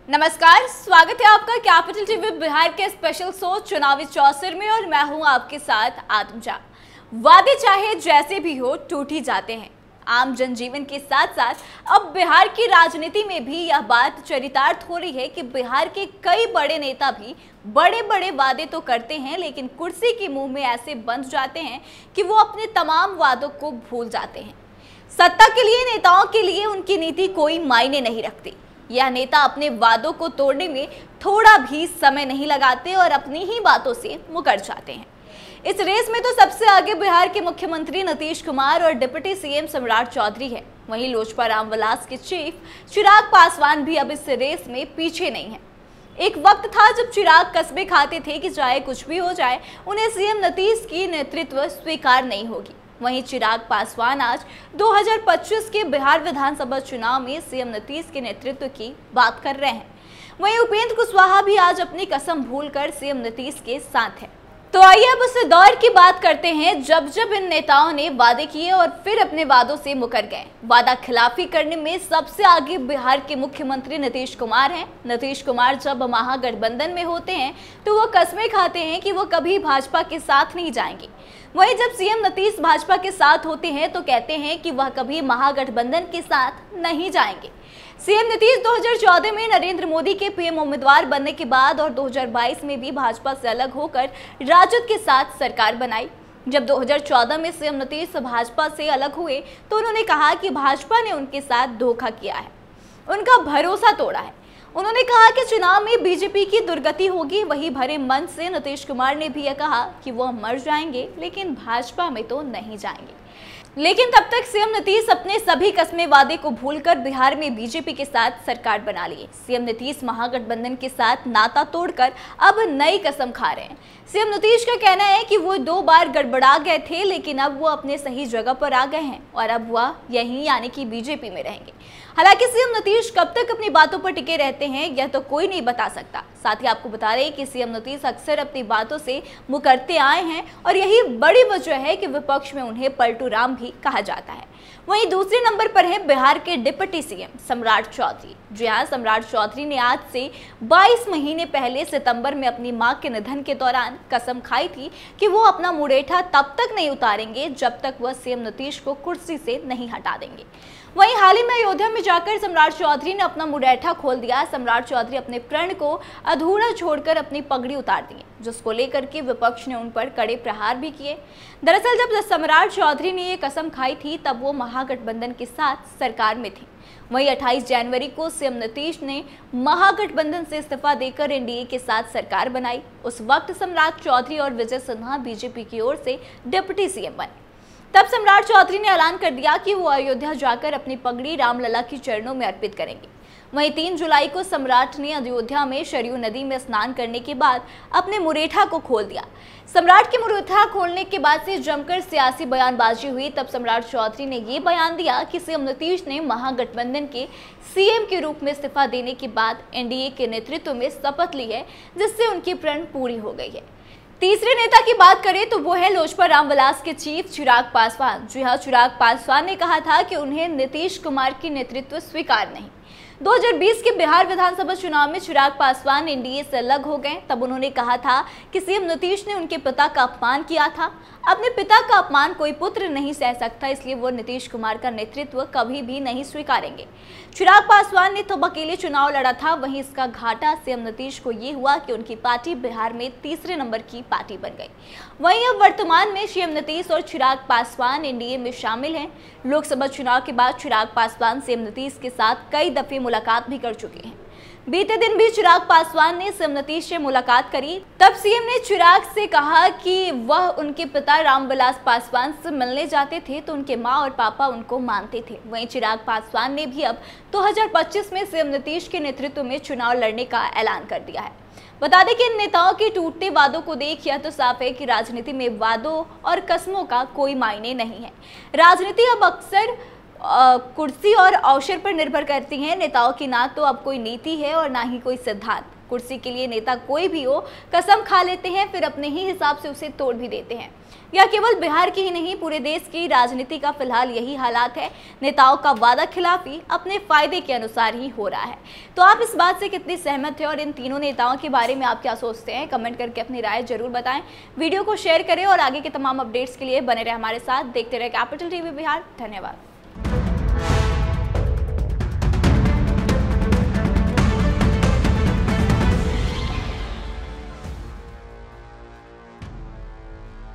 नमस्कार, स्वागत है आपका कैपिटल टीवी बिहार के स्पेशल शो चुनावी चौसर में और मैं हूं आपके साथ आत्मजा। वादे चाहे जैसे भी हो टूट ही जाते हैं। आम जनजीवन के साथ साथ अब बिहार की राजनीति में भी यह बात चरितार्थ हो रही है कि बिहार के कई बड़े नेता भी बड़े बड़े वादे तो करते हैं, लेकिन कुर्सी के मुंह में ऐसे बंध जाते हैं कि वो अपने तमाम वादों को भूल जाते हैं। सत्ता के लिए नेताओं के लिए उनकी नीति कोई मायने नहीं रखती। यह नेता अपने वादों को तोड़ने में थोड़ा भी समय नहीं लगाते और अपनी ही बातों से मुकर जाते हैं। इस रेस में तो सबसे आगे बिहार के मुख्यमंत्री नीतीश कुमार और डिप्टी सीएम सम्राट चौधरी है। वहीं लोजपा रामविलास के चीफ चिराग पासवान भी अब इस रेस में पीछे नहीं है। एक वक्त था जब चिराग कस्बे खाते थे कि चाहे कुछ भी हो जाए उन्हें सीएम नीतीश की नेतृत्व स्वीकार नहीं होगी। वहीं चिराग पासवान आज 2025 के बिहार विधानसभा चुनाव में सीएम नीतीश के नेतृत्व की बात कर रहे हैं। वहीं उपेंद्र कुशवाहा भी आज अपनी कसम भूलकर सीएम नीतीश के साथ है। तो आइए अब उस दौर की बात करते हैं जब जब इन नेताओं ने वादे किए और फिर अपने वादों से मुकर गए। वादा खिलाफी करने में सबसे आगे बिहार के मुख्यमंत्री नीतीश कुमार हैं। नीतीश कुमार जब महागठबंधन में होते हैं तो वो कस्में खाते हैं कि वो कभी भाजपा के साथ नहीं जाएंगे। वहीं जब सीएम नीतीश भाजपा के साथ होते हैं तो कहते हैं कि वह कभी महागठबंधन के साथ नहीं जाएंगे। सीएम नीतीश 2014 में नरेंद्र मोदी के पीएम उम्मीदवार बनने के बाद और 2022 में भी भाजपा से अलग होकर राजद के साथ सरकार बनाई। जब 2014 में सीएम नीतीश भाजपा से अलग हुए तो उन्होंने कहा कि भाजपा ने उनके साथ धोखा किया है, उनका भरोसा तोड़ा है। उन्होंने कहा कि चुनाव में बीजेपी की दुर्गति होगी। वही भरे मन से नीतीश कुमार ने भी यह कहा कि वह मर जाएंगे लेकिन भाजपा में तो नहीं जाएंगे। लेकिन तब तक सीएम नीतीश अपने सभी कस्मे वादे को भूलकर बिहार में बीजेपी के साथ सरकार बना लिए। सीएम नीतीश महागठबंधन के साथ नाता तोड़कर अब नई कसम खा रहे हैं। सीएम नीतीश का कहना है कि वो 2 बार गड़बड़ा गए थे, लेकिन अब वो अपने सही जगह पर आ गए हैं और अब वह यहीं यानी कि बीजेपी में रहेंगे। हालांकि सीएम नीतीश कब तक अपनी बातों पर टिके रहते हैं यह तो कोई नहीं बता सकता। साथ ही आपको बता रहे कि सीएम नीतीश अक्सर अपनी बातों से मुकरते आए हैं और यही बड़ी वजह है कि विपक्ष में उन्हें पलटू राम भी कहा जाता है। वहीं दूसरे नंबर पर है बिहार के डिप्टी सीएम सम्राट चौधरी। जी हां, सम्राट चौधरी ने आज से 22 महीने पहले सितंबर में अपनी मां के निधन के दौरान कसम खाई थी कि वो अपना मुरेठा तब तक नहीं उतारेंगे जब तक वह सीएम नीतीश को कुर्सी से नहीं हटा देंगे। वहीं हाल ही में अयोध्या में जाकर सम्राट चौधरी ने अपना मुरेठा खोल दिया। सम्राट चौधरी अपने प्रण को अधूरा छोड़कर अपनी पगड़ी उतार दी, जिसको लेकर के विपक्ष ने उन पर कड़े प्रहार भी किए। दरअसल जब सम्राट चौधरी ने ये कसम खाई थी तब वो महागठबंधन के साथ सरकार में थे। वहीं 28 जनवरी को सीएम नीतीश ने महागठबंधन से इस्तीफा देकर एनडीए के साथ सरकार बनाई। उस वक्त सम्राट चौधरी और विजय सिन्हा बीजेपी की ओर से डिप्टी सीएम बने। तब सम्राट चौधरी ने ऐलान कर दिया कि वो अयोध्या जाकर अपनी पगड़ी रामलला की चरणों में अर्पित करेंगे। वहीं 3 जुलाई को सम्राट ने अयोध्या में सरयू नदी में स्नान करने के बाद अपने मुरेठा को खोल दिया। सम्राट के मुरेठा खोलने के बाद से जमकर सियासी बयानबाजी हुई। तब सम्राट चौधरी ने ये बयान दिया कि सीएम नीतीश ने महागठबंधन के सीएम के रूप में इस्तीफा देने के बाद एनडीए के नेतृत्व में शपथ ली है, जिससे उनकी प्रण पूरी हो गई है। तीसरे नेता की बात करें तो वो है लोजपा रामविलास के चीफ चिराग पासवान। जी हाँ, चिराग पासवान ने कहा था कि उन्हें नीतीश कुमार की नेतृत्व स्वीकार नहीं। 2020 के बिहार विधानसभा चुनाव में चिराग पासवान एनडीए से अलग हो गए। तब उन्होंने कहा था कि सीएम नीतीश ने उनके पिता का अपमान किया था। अपने पिता का अपमान कोई पुत्र नहीं सह सकता, इसलिए वो नीतीश कुमार का नेतृत्व कभी भी नहीं स्वीकारेंगे। चिराग पासवान ने तब अकेले चुनाव लड़ा था। वहीं इसका घाटा सीएम नीतीश को ये हुआ कि उनकी पार्टी बिहार में तीसरे नंबर की पार्टी बन गई। वहीं अब वर्तमान में सीएम नीतीश और चिराग पासवान एनडीए में शामिल हैं। लोकसभा चुनाव के बाद चिराग पासवान सीएम नीतीश के साथ कई दफे मुलाकात भी कर चुके हैं। बीते दिन भी चिराग पासवान ने सीएम नीतीश से मुलाकात करी। तब सीएम ने चिराग से कहा कि वह उनके पिता रामविलास पासवान से मिलने जाते थे तो उनके मां और पापा उनको मानते थे। वहीं चिराग पासवान ने भी अब 2025 में सीएम नीतीश के नेतृत्व में चुनाव लड़ने का ऐलान कर दिया है। बता दें कि इन नेताओं के टूटते वादों को देख यह तो साफ है कि राजनीति में वादों और कस्मों का कोई मायने नहीं है। राजनीति अब अक्सर कुर्सी और अवसर पर निर्भर करती हैं। नेताओं की ना तो अब कोई नीति है और ना ही कोई सिद्धांत। कुर्सी के लिए नेता कोई भी हो, कसम खा लेते हैं, फिर अपने ही हिसाब से उसे तोड़ भी देते हैं। यह केवल बिहार की ही नहीं, पूरे देश की राजनीति का फिलहाल यही हालात है। नेताओं का वादा खिलाफी अपने फायदे के अनुसार ही हो रहा है। तो आप इस बात से कितनी सहमत हैं और इन तीनों नेताओं के बारे में आप क्या सोचते हैं? कमेंट करके अपनी राय जरूर बताएं। वीडियो को शेयर करें और आगे के तमाम अपडेट्स के लिए बने रहे हमारे साथ। देखते रहे कैपिटल टीवी बिहार। धन्यवाद।